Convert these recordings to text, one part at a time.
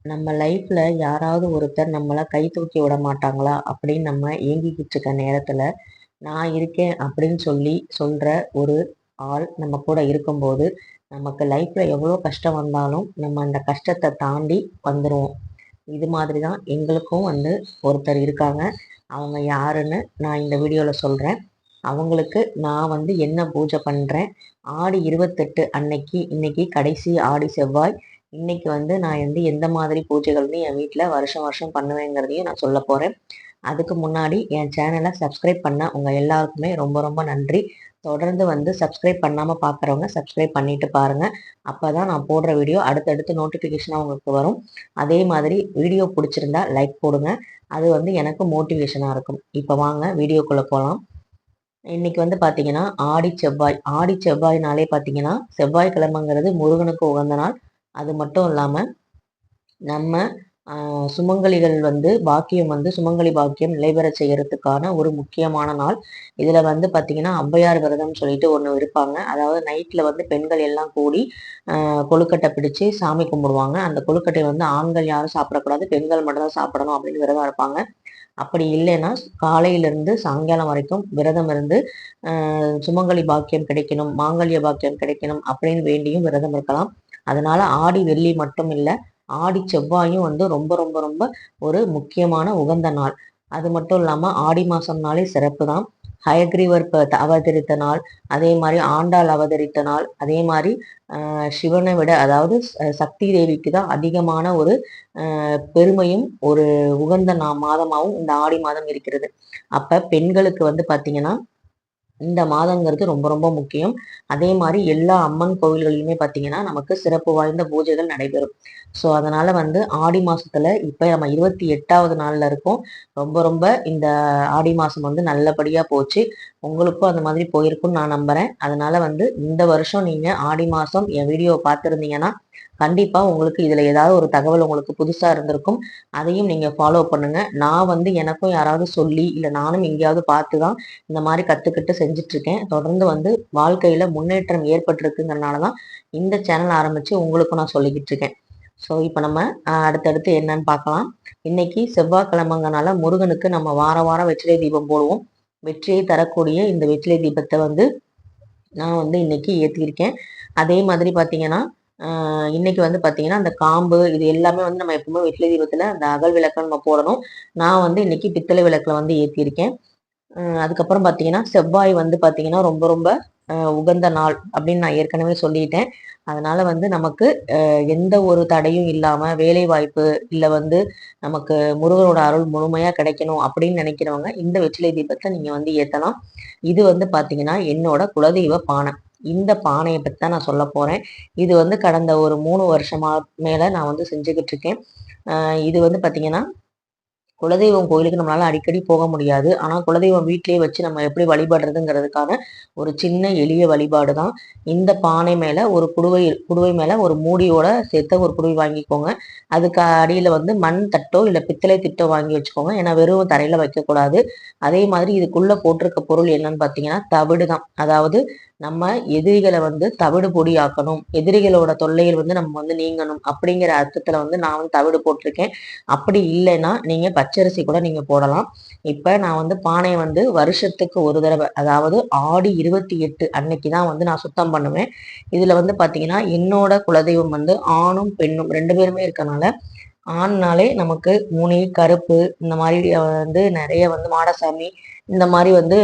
நம்ம லைஃப்ல யாராவது ஒருத்தர் நம்மள கை தூக்கி விட மாட்டாங்களா அப்படின்னு நம்ம ஏங்கிக்கிட்டு இருக்க நேரத்துல நான் இருக்கேன் அப்படின்னு சொல்லி சொல்ற ஒரு ஆள் நம்ம கூட இருக்கும்போது நமக்கு லைஃப்ல எவ்வளோ கஷ்டம் வந்தாலும் நம்ம அந்த கஷ்டத்தை தாண்டி வந்துருவோம். இது மாதிரி தான் எங்களுக்கும் ஒருத்தர் இருக்காங்க. அவங்க யாருன்னு நான் இந்த வீடியோல சொல்றேன். அவங்களுக்கு நான் என்ன பூஜை பண்றேன், ஆடி 28 அன்னைக்கு, இன்னைக்கு கடைசி ஆடி செவ்வாய். இன்னைக்கு நான் எந்த மாதிரி பூஜைகள்னு என் வீட்ல வருஷம் வருஷம் பண்ணுவேங்கிறதையும் நான் சொல்லப் போறேன். அதுக்கு முன்னாடி என் சேனலை சப்ஸ்கிரைப் பண்ண உங்க எல்லாருக்குமே ரொம்ப ரொம்ப நன்றி. தொடர்ந்து சப்ஸ்கிரைப் பண்ணாம பார்க்குறவங்க சப்ஸ்கிரைப் பண்ணிட்டு பாருங்க. அப்பதான் நான் போடுற வீடியோ அடுத்தடுத்து நோட்டிஃபிகேஷனா உங்களுக்கு வரும். அதே மாதிரி வீடியோ பிடிச்சிருந்தா லைக் போடுங்க. அது எனக்கு மோட்டிவேஷனா இருக்கும். இப்போ வாங்க வீடியோக்குள்ள போலாம். இன்னைக்கு பார்த்தீங்கன்னா ஆடி செவ்வாய். ஆடி செவ்வாய்னாலே பார்த்தீங்கன்னா செவ்வாய்க்கிழமைங்கிறது முருகனுக்கு உகந்த நாள். அது மட்டும் இல்லாம நம்ம சுமங்கலிகள் பாக்கியம் சுமங்கலி பாக்கியம் நிலைபெறச் செய்யறதுக்கான ஒரு முக்கியமான நாள். இதுல பார்த்தீங்கன்னா ஔவையார் விரதம் சொல்லிட்டு ஒண்ணு இருப்பாங்க. அதாவது நைட்ல பெண்கள் எல்லாம் கூடி கொழுக்கட்டை பிடிச்சு சாமி கும்பிடுவாங்க. அந்த கொழுக்கட்டை ஆண்கள் யாரும் சாப்பிடக்கூடாது, பெண்கள் மட்டும் தான் சாப்பிடணும் அப்படின்னு விரதம் இருப்பாங்க. அப்படி இல்லைன்னா காலையிலிருந்து சாயங்காலம் வரைக்கும் விரதம் இருந்து சுமங்கலி பாக்கியம் கிடைக்கணும், மாங்கல்ய பாக்கியம் கிடைக்கணும் அப்படின்னு வேண்டியும் விரதம் இருக்கலாம். அதனால ஆடி வெள்ளி மட்டும் இல்லை, ஆடி செவ்வாயும் ரொம்ப ரொம்ப ரொம்ப ஒரு முக்கியமான உகந்த நாள். அது மட்டும் இல்லாம ஆடி மாசம்னாலே சிறப்பு தான். ஹயக்ரீவர் அவதரித்த நாள், அதே மாதிரி ஆண்டாள் அவதரித்த நாள், அதே மாதிரி சிவனை விட அதாவது சக்தி தேவிக்கு தான் அதிகமான ஒரு பெருமையும் ஒரு உகந்த மாதமாகவும் இந்த ஆடி மாதம் இருக்கிறது. அப்ப பெண்களுக்கு பாத்தீங்கன்னா இந்த மாதங்கிறது ரொம்ப ரொம்ப முக்கியம். அதே மாதிரி எல்லா அம்மன் கோவில்களிலுமே பார்த்தீங்கன்னா நமக்கு சிறப்பு வாய்ந்த பூஜைகள் நடைபெறும். ஸோ அதனால ஆடி மாசத்துல இப்ப நம்ம 28வது நாள்ல இருக்கோம். ரொம்ப ரொம்ப இந்த ஆடி மாசம் நல்லபடியா போச்சு. உங்களுக்கும் அந்த மாதிரி போயிருக்கும்னு நான் நம்புறேன். அதனால இந்த வருஷம் நீங்க ஆடி மாசம் என் வீடியோ பார்த்துருந்தீங்கன்னா கண்டிப்பா உங்களுக்கு இதுல ஏதாவது ஒரு தகவல் உங்களுக்கு புதுசா இருந்திருக்கும். அதையும் நீங்க ஃபாலோ பண்ணுங்க. நான் எனக்கும் யாராவது சொல்லி இல்ல நானும் எங்கேயாவது பார்த்துதான் இந்த மாதிரி கத்துக்கிட்டு செஞ்சுட்டு இருக்கேன். தொடர்ந்து வாழ்க்கையில முன்னேற்றம் ஏற்பட்டிருக்குங்கிறனாலதான் இந்த சேனல் ஆரம்பிச்சு உங்களுக்கும் நான் சொல்லிக்கிட்டு இருக்கேன். ஸோ இப்போ நம்ம அடுத்தடுத்து என்னன்னு பார்க்கலாம். இன்னைக்கு செவ்வாய்க்கிழமைங்கனால முருகனுக்கு நம்ம வார வாரம் வெற்றிலை தீபம் போடுவோம். வெற்றியை தரக்கூடிய இந்த வெற்றிலை தீபத்தை நான் இன்னைக்கு ஏற்றிருக்கேன். அதே மாதிரி பார்த்தீங்கன்னா இன்னைக்கு பார்த்தீங்கன்னா அந்த காம்பு இது எல்லாமே நம்ம எப்பவுமே வெற்றிலை தீபத்துல அந்த அகல் விளக்க நம்ம போடணும். நான் இன்னைக்கு பித்தளை விளக்குல ஏற்றிருக்கேன். அதுக்கப்புறம் பார்த்தீங்கன்னா செவ்வாய் பார்த்தீங்கன்னா ரொம்ப ரொம்ப உகந்த நாள் அப்படின்னு நான் ஏற்கனவே சொல்லிட்டேன். அதனால நமக்கு எந்த ஒரு தடையும் இல்லாம வேலை வாய்ப்பு இல்ல நமக்கு முருகனோட அருள் முழுமையா கிடைக்கணும் அப்படின்னு நினைக்கிறவங்க இந்த வெற்றிலை தீபத்தை நீங்க ஏத்தலாம். இது பார்த்தீங்கன்னா என்னோட குலதெய்வ பானை. இந்த பானையை பத்தி தான் நான் சொல்ல போறேன். இது கடந்த ஒரு 3 வருஷமா மேல நான் செஞ்சுக்கிட்டு இருக்கேன். இது பார்த்தீங்கன்னா குலதெய்வம் கோயிலுக்கு நம்மளால அடிக்கடி போக முடியாது. ஆனா குலதெய்வம் வீட்டிலேயே வச்சு நம்ம எப்படி வழிபடுறதுங்கிறதுக்கான ஒரு சின்ன எளிய வழிபாடு தான். இந்த பானை மேல ஒரு குடுவை மேல ஒரு மூடியோட சேர்த்த ஒரு குடுவை வாங்கிக்கோங்க. அதுக்கு அடியில மண் தட்டோ இல்ல பித்தளை திட்டோ வாங்கி வச்சுக்கோங்க. ஏன்னா வெறும் தரையில வைக்கக்கூடாது. அதே மாதிரி இதுக்குள்ள போட்டிருக்க பொருள் என்னன்னு பார்த்தீங்கன்னா தவிடு தான். அதாவது நம்ம எதிரிகளை தவிடு பொடி ஆக்கணும், எதிரிகளோட தொல்லைகள் நம்ம நீங்கணும் அப்படிங்கிற அர்த்தத்துல நான் தவிடு போட்டிருக்கேன். அப்படி இல்லைன்னா நீங்க பச்சரிசி கூட நீங்க போடலாம். இப்ப நான் பானையை வருஷத்துக்கு ஒரு தடவை அதாவது ஆடி 28 அன்னைக்கு தான் நான் சுத்தம் பண்ணுவேன். இதுல பாத்தீங்கன்னா என்னோட குலதெய்வம் ஆணும் பெண்ணும் 2 பேருமே இருக்கனால ஆண்னாலே நமக்கு முனி கருப்பு இந்த மாதிரி நிறைய மாடசாமி இந்த மாதிரி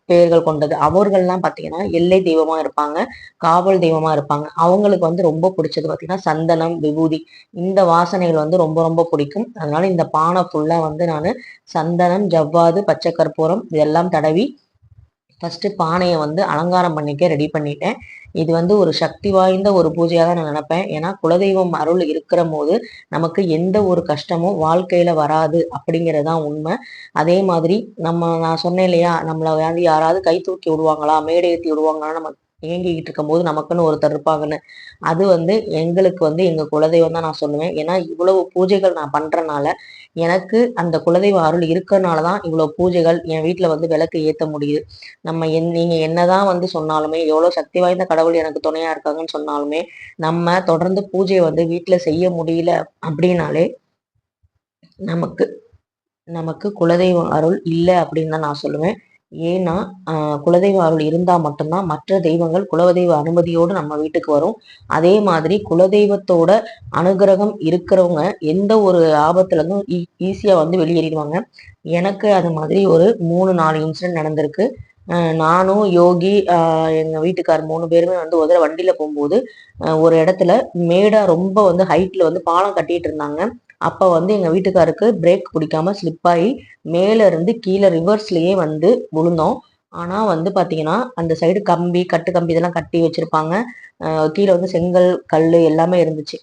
பெயர்கள் கொண்டது. அவர்கள்லாம் பாத்தீங்கன்னா எல்லை தெய்வமா இருப்பாங்க, காவல் தெய்வமா இருப்பாங்க. அவங்களுக்கு ரொம்ப பிடிச்சது பாத்தீங்கன்னா சந்தனம் விபூதி இந்த வாசனைகள் ரொம்ப ரொம்ப பிடிக்கும். அதனால இந்த பானை ஃபுல்லா நான் சந்தனம் ஜவ்வாது பச்சை கற்பூரம் இதெல்லாம் தடவி ஃபர்ஸ்ட் பானையை அலங்காரம் பண்ணிக்க ரெடி பண்ணிட்டேன். இது ஒரு சக்தி வாய்ந்த ஒரு பூஜையாக தான் நான் நினைப்பேன். ஏன்னா குலதெய்வம் அருள் இருக்கிற போது நமக்கு எந்த ஒரு கஷ்டமும் வாழ்க்கையில வராது அப்படிங்கிறதுதான் உண்மை. அதே மாதிரி நான் சொன்னேன் இல்லையா, நம்மள யாராவது கை தூக்கி விடுவாங்களா மேடை ஏற்றி விடுவாங்களா நம்ம ஏங்கிக்கிட்டு இருக்கும் போது நமக்குன்னு ஒருத்தர் இருப்பாங்கன்னு. அது எங்களுக்கு எங்க குலதெய்வம் தான் நான் சொல்லுவேன். ஏன்னா இவ்வளவு பூஜைகள் நான் பண்றனால எனக்கு அந்த குலதெய்வ அருள் இருக்கறனால தான் இவ்வளோ பூஜைகள் என் வீட்ல வந்து விளக்கு ஏத்த முடியுது. நீங்க என்னதான் வந்து சொன்னாலுமே, எவ்வளோ சக்தி வாய்ந்த கடவுள் எனக்கு துணையா இருக்காங்கன்னு சொன்னாலுமே, நம்ம தொடர்ந்து பூஜைய வந்து வீட்ல செய்ய முடியல அப்படின்னாலே, நமக்கு நமக்கு குலதெய்வ அருள் இல்ல அப்படின்னு தான் நான் சொல்லுவேன். ஏன்னா, அ குலதெய்வ அருள் இருந்தா மட்டும் தான் மற்ற தெய்வங்கள் குலதெய்வ அனுமதியோடு நம்ம வீட்டுக்கு வரும். அதே மாதிரி குலதெய்வத்தோட அனுக்கிரகம் இருக்கிறவங்க எந்த ஒரு ஆபத்துலருந்தும் ஈஸியா வந்து வெளியேறிருவாங்க. எனக்கு அது மாதிரி ஒரு 3, 4 இன்சிடென்ட் நடந்திருக்கு. நானும், யோகி, எங்க வீட்டுக்கார் 3 பேருமே வந்து ஒரு தடவ வண்டியில போம்போது, ஒரு இடத்துல மேடா ரொம்ப வந்து ஹைட்ல வந்து பாலம் கட்டிட்டு இருந்தாங்க. அப்ப வந்து எங்க வீட்டுக்காருக்கு பிரேக் பிடிக்காம ஸ்லிப் ஆயி, மேல இருந்து கீழ ரிவர்ஸ்லயே வந்து விழுந்தோம். ஆனா வந்து பாத்தீங்கன்னா, அந்த சைடு கம்பி, கட்டு கம்பி இதெல்லாம் கட்டி வச்சிருப்பாங்க. கீழ வந்து செங்கல், கல்லு எல்லாமே இருந்துச்சு.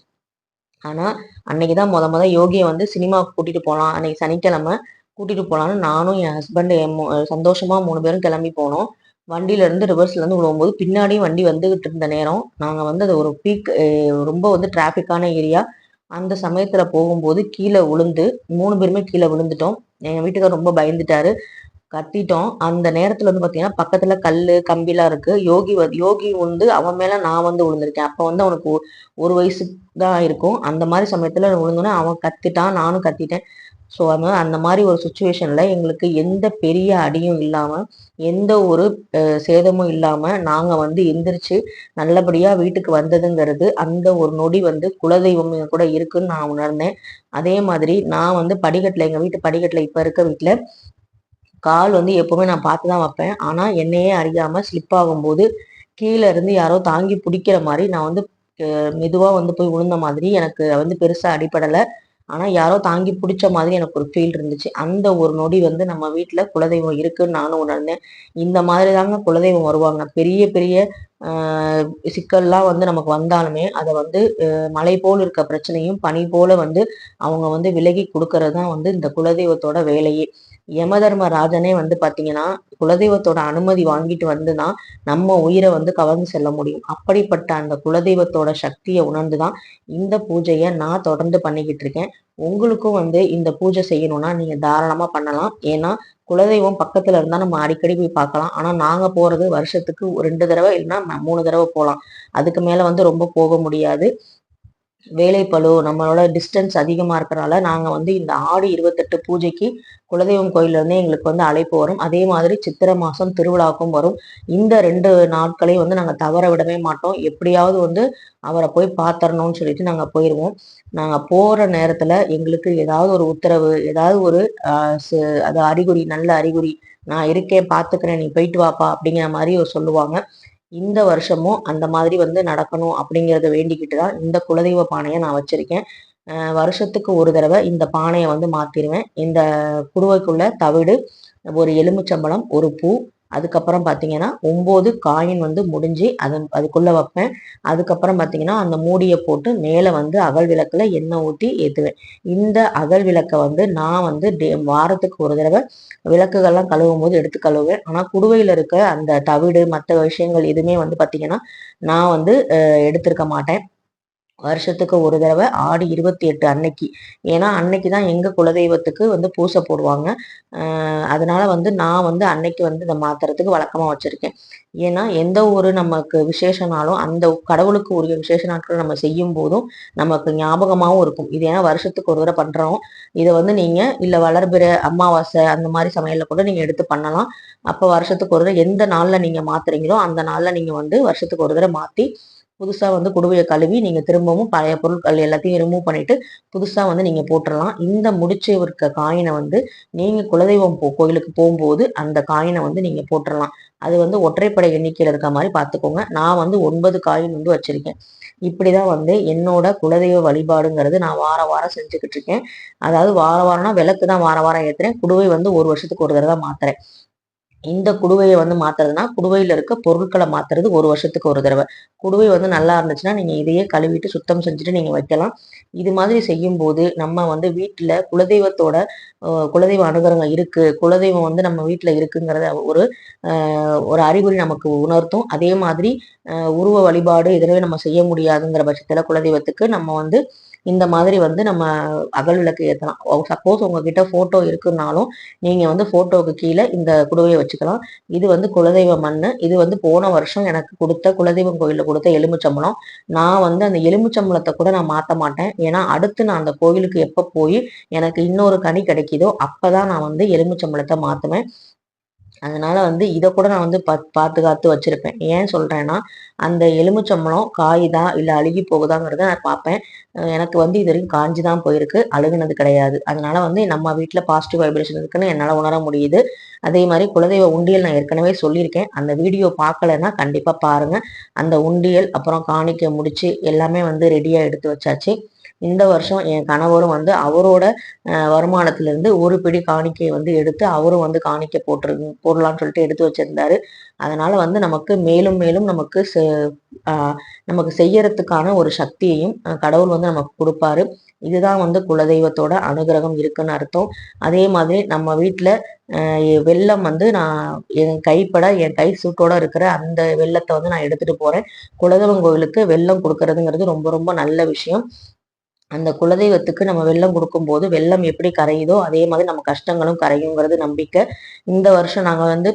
ஆனா, அன்னைக்கு தான் மொத யோகிய வந்து சினிமாவுக்கு கூட்டிட்டு போலாம். அன்னைக்கு சனிக்கிழமை கூட்டிட்டு போலான்னு நானும், என் ஹஸ்பண்ட் சந்தோஷமா 3 பேரும் கிளம்பி போனோம். வண்டியில இருந்து ரிவர்ஸ்ல இருந்து விழும்போது, பின்னாடியும் வண்டி வந்துகிட்டு இருந்த நேரம், நாங்க வந்து அது ஒரு பீக் ரொம்ப வந்து டிராஃபிக்கான ஏரியா. அந்த சமயத்துல போகும்போது கீழ விழுந்து 3 பேருமே கீழ விழுந்துட்டோம். எங்க வீட்டுக்காரர் ரொம்ப பயந்துட்டாரு. கத்திட்டோம். அந்த நேரத்துல வந்து பாத்தீங்கன்னா, பக்கத்துல கல்லு, கம்பிலாம் இருக்கு. யோகி வந்து அவன் மேல நான் வந்து விழுந்திருக்கேன். அப்ப வந்து அவனுக்கு 1 வயசு தான் இருக்கும். அந்த மாரி சமயத்துல விழுந்தோனே அவன் கத்திட்டான். நானும் கத்திட்டேன். ஸோ, அந்த மாரி ஒரு சிச்சுவேஷன்ல எங்களுக்கு எந்த பெரிய அடியும் இல்லாம, எந்த ஒரு சேதமும் இல்லாம, நாங்க வந்து எந்திரிச்சு நல்லபடியா வீட்டுக்கு வந்ததுங்கிறது, அந்த ஒரு நொடி வந்து குலதெய்வம் என் கூட இருக்குன்னு நான் உணர்ந்தேன். அதே மாதிரி நான் வந்து எங்க வீட்டு படிக்கட்டுல இப்ப இருக்க வீட்ல கால் வந்து எப்பவுமே நான் பார்த்து தான் வைப்பேன். ஆனா, என்னையே அறியாம ஸ்லிப் ஆகும்போது, கீழ இருந்து யாரோ தாங்கி புடிக்கிற மாரி நான் வந்து மெதுவா வந்து போய் விழுந்த மாதிரி எனக்கு வந்து பெருசா அடிபடல. ஆனா, யாரோ தாங்கி புடிச்ச மாதிரி எனக்கு ஒரு ஃபீல் இருந்துச்சு. அந்த ஒரு நொடி வந்து நம்ம வீட்ல குலதெய்வம் இருக்குன்னு நானும் உணர்ந்தேன். இந்த மாதிரி தாங்க குலதெய்வம் வருவாங்க. பெரிய பெரிய அ சிக்கல்லாம் வந்து நமக்கு வந்தாலுமே, அத வந்து மலை போல் இருக்க பிரச்சனையும் பனி போல வந்து அவங்க வந்து விலகி குடுக்கறது தான் வந்து இந்த குலதெய்வத்தோட வேலையே. யமதர்மராஜனே வந்து பாத்தீங்கன்னா, குலதெய்வத்தோட அனுமதி வாங்கிட்டு வந்து தான் நம்ம உயிர வந்து கவர்ந்து செல்ல முடியும். அப்படிப்பட்ட அந்த குலதெய்வத்தோட சக்திய உணர்ந்து தான் இந்த பூஜைய நான் தொடர்ந்து பண்ணிக்கிட்டு இருக்கேன். உங்களுக்கும் வந்து இந்த பூஜை செய்யணும்னா நீங்க தாராளமா பண்ணலாம். ஏன்னா, குலதெய்வம் பக்கத்துல இருந்தா நம்ம அடிக்கடி போய் பார்க்கலாம். ஆனா நாங்க போறது வருஷத்துக்கு 2 தடவ இல்லன்னா 3 தடவ போலாம். அதுக்கு மேல வந்து ரொம்ப போக முடியாது. வேலைப்பளு, நம்மளோட டிஸ்டன்ஸ் அதிகமா இருக்கறனால, நாங்க வந்து இந்த ஆடி 28 பூஜைக்கு குலதெய்வம் கோயில்ல இருந்தே எங்களுக்கு வந்து அழைப்பு வரும். அதே மாதிரி சித்திரை மாசம் திருவிழாவுக்கும் வரும். இந்த 2 நாட்களையும் வந்து நாங்க தவற விடவே மாட்டோம். எப்படியாவது வந்து அவர போய் பாத்தரணும்னு சொல்லிட்டு நாங்க போயிருவோம். நாங்க போற நேரத்துல எங்களுக்கு ஏதாவது ஒரு உத்தரவு, ஏதாவது ஒரு அ சு அது அறிகுறி, நல்ல அறிகுறி, "நான் இருக்கேன், பாத்துக்கிறேன், நீ போயிட்டு வாப்பா" அப்படிங்கிற மாரி சொல்லுவாங்க. இந்த வருஷமும் அந்த மாதிரி வந்து நடக்கணும் அப்படிங்கிறத வேண்டிக்கிட்டு தான் இந்த குலதெய்வ பானைய நான் வச்சிருக்கேன். வருஷத்துக்கு ஒரு தடவ இந்த பானைய வந்து மாத்திருவேன். இந்த குடுவைக்குள்ள தவிடு, ஒரு எலுமிச்சம்பழம், ஒரு பூ, அதுக்கப்புறம் பார்த்தீங்கன்னா 9 காயின் வந்து முடிஞ்சு அதுக்குள்ள வைப்பேன். அதுக்கப்புறம் பார்த்தீங்கன்னா, அந்த மூடிய போட்டு மேல வந்து அகல் விளக்குல எண்ணெய் ஊத்தி ஏத்துவேன். இந்த அகல் விளக்க வந்து நான் வந்து வாரத்துக்கு ஒரு தடவ விளக்குகள்லாம் கழுவும்போது எடுத்து கழுவுவேன். ஆனா குடுவையில இருக்க அந்த தவிடு, மத்த விஷயங்கள் எதுவுமே வந்து பார்த்தீங்கன்னா, நான் வந்து எடுத்திருக்க மாட்டேன். வருஷத்துக்கு ஒரு தடவ ஆடி 28 அன்னைக்கு. ஏன்னா, அன்னைக்கு தான் எங்க குலதெய்வத்துக்கு வந்து பூசை போடுவாங்க. அதனால வந்து நான் வந்து அன்னைக்கு வந்து இத மாத்துறதுக்கு வழக்கமா வச்சிருக்கேன். ஏன்னா, எந்த ஒரு நமக்கு விசேஷனாலும், அந்த கடவுளுக்கு உரிய விசேஷ நாட்கள் நம்ம செய்யும்போதும், நமக்கு ஞாபகமாவும் இருக்கும். இது ஏன்னா வருஷத்துக்கு ஒரு தடவ பண்றோம். இத வந்து நீங்க இல்ல வளர்பிறை, அமாவாசை அந்த மாரி சமயல்ல கூட நீங்க எடுத்து பண்ணலாம். அப்ப வருஷத்துக்கு ஒரு தடவ எந்த நாள்ல நீங்க மாத்துறீங்களோ, அந்த நாள்ல நீங்க வந்து வருஷத்துக்கு ஒரு தடவ மாத்தி புதுசா வந்து குடுவைய கழுவி நீங்க திரும்பவும் பழைய பொருட்கள் எல்லாத்தையும் ரிமூவ் பண்ணிட்டு, புதுசா வந்து நீங்க போட்டுறலாம். இந்த முடிச்சு இருக்க காயின வந்து நீங்க குலதெய்வம் கோயிலுக்கு போம்போது, அந்த காயின வந்து நீங்க போட்டுறலாம். அது வந்து ஒற்றைப்படை எண்ணிக்கையில இருக்க மாரி பார்த்துக்கோங்க. நான் வந்து 9 காயின் வந்து வச்சிருக்கேன். இப்படிதான் வந்து என்னோட குலதெய்வ வழிபாடுங்கிறது நான் வாரம் வாரம் செஞ்சுகிட்டு இருக்கேன். அதாவது வாரம் வாரம்னா விளக்கு தான் வாரம் வாரம் ஏத்துறேன். குடுவை வந்து 1 வருஷத்துக்கு ஒரு தடவ தான் மாத்துறேன். இந்த குடுவைய வந்து மாத்துறதுன்னா, குடுவையில இருக்க பொருட்கள மாத்துறது 1 வருஷத்துக்கு ஒரு தடவ. குடுவை வந்து நல்லா இருந்துச்சுன்னா, நீங்க இதையே கழுவிட்டு, சுத்தம் செஞ்சுட்டு நீங்க வைக்கலாம். இது மாதிரி செய்யும்போது, நம்ம வந்து வீட்ல குலதெய்வத்தோட குலதெய்வ அனுகிரகம் இருக்கு. குலதெய்வம் வந்து நம்ம வீட்ல இருக்குங்கிறத ஒரு அ ஒரு அறிகுறி நமக்கு உணர்த்தும். அதே மாதிரி உருவ வழிபாடு எதுவுமே நம்ம செய்ய முடியாதுங்கிற பட்சத்துல குலதெய்வத்துக்கு நம்ம வந்து இந்த மாதிரி வந்து நம்ம அகல் விளக்கு ஏற்றலாம். சப்போஸ் உங்ககிட்ட ஃபோட்டோ இருக்குன்னாலும் நீங்கள் வந்து ஃபோட்டோவுக்கு கீழே இந்த குடுவையை வச்சுக்கலாம். இது வந்து குலதெய்வ மண். இது வந்து போன வருஷம் எனக்கு கொடுத்த குலதெய்வம் கோயிலில் கொடுத்த எலுமிச்சம்பழம். நான் வந்து அந்த எலுமிச்சம்பழத்தை கூட நான் மாற்ற மாட்டேன். ஏன்னா அடுத்து நான் அந்த கோயிலுக்கு எப்போ போய் எனக்கு இன்னொரு கனி கிடைக்குதோ அப்பதான் நான் வந்து எலுமிச்சம்பழத்தை மாற்றுவேன். அதனால வந்து இதை கூட நான் வந்து பாதுகாத்து வச்சிருப்பேன். ஏன் சொல்றேன்னா, அந்த எலுமிச்சம்பழம் காயுதா இல்லை அழுகி போகுதாங்கிறத நான் பார்ப்பேன். எனக்கு வந்து இது வரைக்கும் காஞ்சு தான் போயிருக்கு, அழுகுனது கிடையாது. அதனால வந்து நம்ம வீட்டில் பாசிட்டிவ் வைப்ரேஷன் இருக்குன்னு என்னால் உணர முடியுது. அதே மாதிரி குலதெய்வ உண்டியல் நான் ஏற்கனவே சொல்லியிருக்கேன். அந்த வீடியோ பார்க்கலன்னா கண்டிப்பாக பாருங்க. அந்த உண்டியல் அப்புறம் காணிக்கை முடிச்சு எல்லாமே வந்து ரெடியாக எடுத்து வச்சாச்சு. இந்த வருஷம் என் கணவரும் வந்து அவரோட வருமானத்திலிருந்து ஒரு பிடி காணிக்கையை வந்து எடுத்து அவரும் வந்து காணிக்கை போடலான்னு சொல்லிட்டு எடுத்து வச்சிருந்தாரு. அதனால வந்து நமக்கு மேலும் மேலும் நமக்கு செய்யறதுக்கான ஒரு சக்தியையும் கடவுள் வந்து நமக்கு கொடுப்பாரு. இதுதான் வந்து குலதெய்வத்தோட அனுகிரகம் இருக்குன்னு அர்த்தம். அதே மாதிரி நம்ம வீட்டில் வெல்லம் வந்து நான் என் கை சூட்டோட இருக்கிற அந்த வெள்ளத்தை வந்து நான் எடுத்துட்டு போறேன். குலதெய்வம் கோவிலுக்கு வெல்லம் கொடுக்கறதுங்கிறது ரொம்ப ரொம்ப நல்ல விஷயம். அந்த குலதெய்வத்துக்கு நம்ம வெல்லம் கொடுக்கும்போது வெல்லம் எப்படி கரையுதோ அதே மாதிரி நம்ம கஷ்டங்களும் கரையுங்கிறது நம்பிக்கை. இந்த வருஷம் நாங்கள் வந்து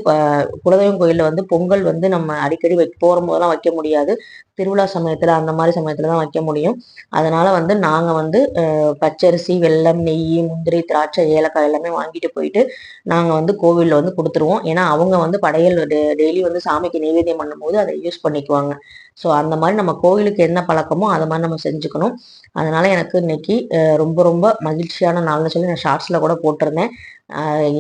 குலதெய்வம் கோயிலில் வந்து பொங்கல் வந்து நம்ம அடிக்கடி போகும்போதெல்லாம் வைக்க முடியாது. திருவிழா சமயத்தில் அந்த மாதிரி சமயத்தில் தான் வைக்க முடியும். அதனால வந்து நாங்கள் வந்து பச்சரிசி, வெல்லம், நெய், முந்திரி, திராட்சை, ஏலக்காய் எல்லாமே வாங்கிட்டு போயிட்டு நாங்கள் வந்து கோவிலில் வந்து கொடுத்துருவோம். ஏன்னா அவங்க வந்து படையல் டெய்லி வந்து சாமிக்கு நைவேத்தியம் பண்ணும்போது அதை யூஸ் பண்ணிக்குவாங்க. ஸோ அந்த மாதிரி நம்ம கோவிலுக்கு என்ன பழக்கமோ அதை மாதிரி நம்ம செஞ்சுக்கணும். அதனால எனக்கு இன்னைக்கு ரொம்ப ரொம்ப மகிழ்ச்சியான நாள்னு சொல்லி நான் ஷார்ட்ஸில் கூட போட்டிருந்தேன்.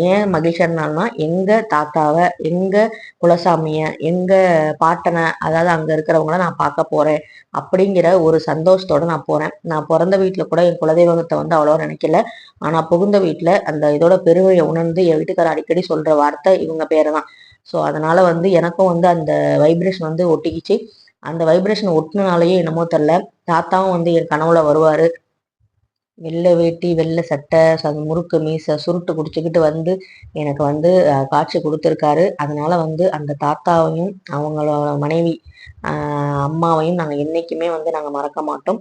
ஏன் மகிழ்ச்சியான நாள்னா எங்கள் தாத்தாவை, எங்கள் குலசாமியை, எங்கள் பாட்டனை, அதாவது அங்கே இருக்கிறவங்கள நான் பார்க்க போகிறேன் அப்படிங்கிற ஒரு சந்தோஷத்தோடு நான் போகிறேன். நான் பிறந்த வீட்டில் கூட என் குலதெய்வத்தை வந்து அவ்வளோ நினைக்கல. ஆனால் புகுந்த வீட்டில் அந்த இதோட பெருமையை உணர்ந்து என் வீட்டுக்காரர் அடிக்கடி சொல்கிற வார்த்தை இவங்க பேரை தான். ஸோ அதனால வந்து எனக்கும் வந்து அந்த வைப்ரேஷன் வந்து ஒட்டிக்கிச்சு. அந்த வைப்ரேஷன் ஒட்டினாலேயே என்னமோ தெரில, தாத்தாவும் வந்து என் கனவுல வருவார். வெள்ளை வேட்டி, வெள்ளை சட்டை, முறுக்கு மீசை, சுருட்டு குடிச்சுக்கிட்டு வந்து எனக்கு வந்து காட்சி கொடுத்துருக்காரு. அதனால வந்து அந்த தாத்தாவையும் அவங்களோட மனைவி அம்மாவையும் நாங்கள் என்றைக்குமே வந்து நாங்கள் மறக்க மாட்டோம்.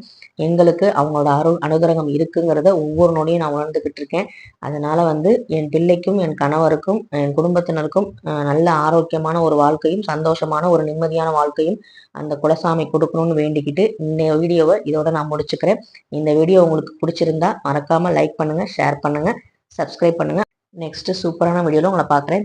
எங்களுக்கு அவங்களோட அனுகிரகம் இருக்குங்கிறத ஒவ்வொரு நொடியும் நான் உணர்ந்துக்கிட்டு இருக்கேன். அதனால வந்து என் பிள்ளைக்கும், என் கணவருக்கும், என் குடும்பத்தினருக்கும் நல்ல ஆரோக்கியமான ஒரு வாழ்க்கையும், சந்தோஷமான ஒரு நிம்மதியான வாழ்க்கையும் அந்த குலசாமி கொடுக்கணும்னு வேண்டிக்கிட்டு இந்த வீடியோவை இதோட நான் முடிச்சுக்கிறேன். இந்த வீடியோ உங்களுக்கு பிடிச்சிருந்தா மறக்காம லைக் பண்ணுங்க, ஷேர் பண்ணுங்க, சப்ஸ்கிரைப் பண்ணுங்க. நெக்ஸ்ட் சூப்பரான வீடியோல உங்களை பார்க்குறேன்.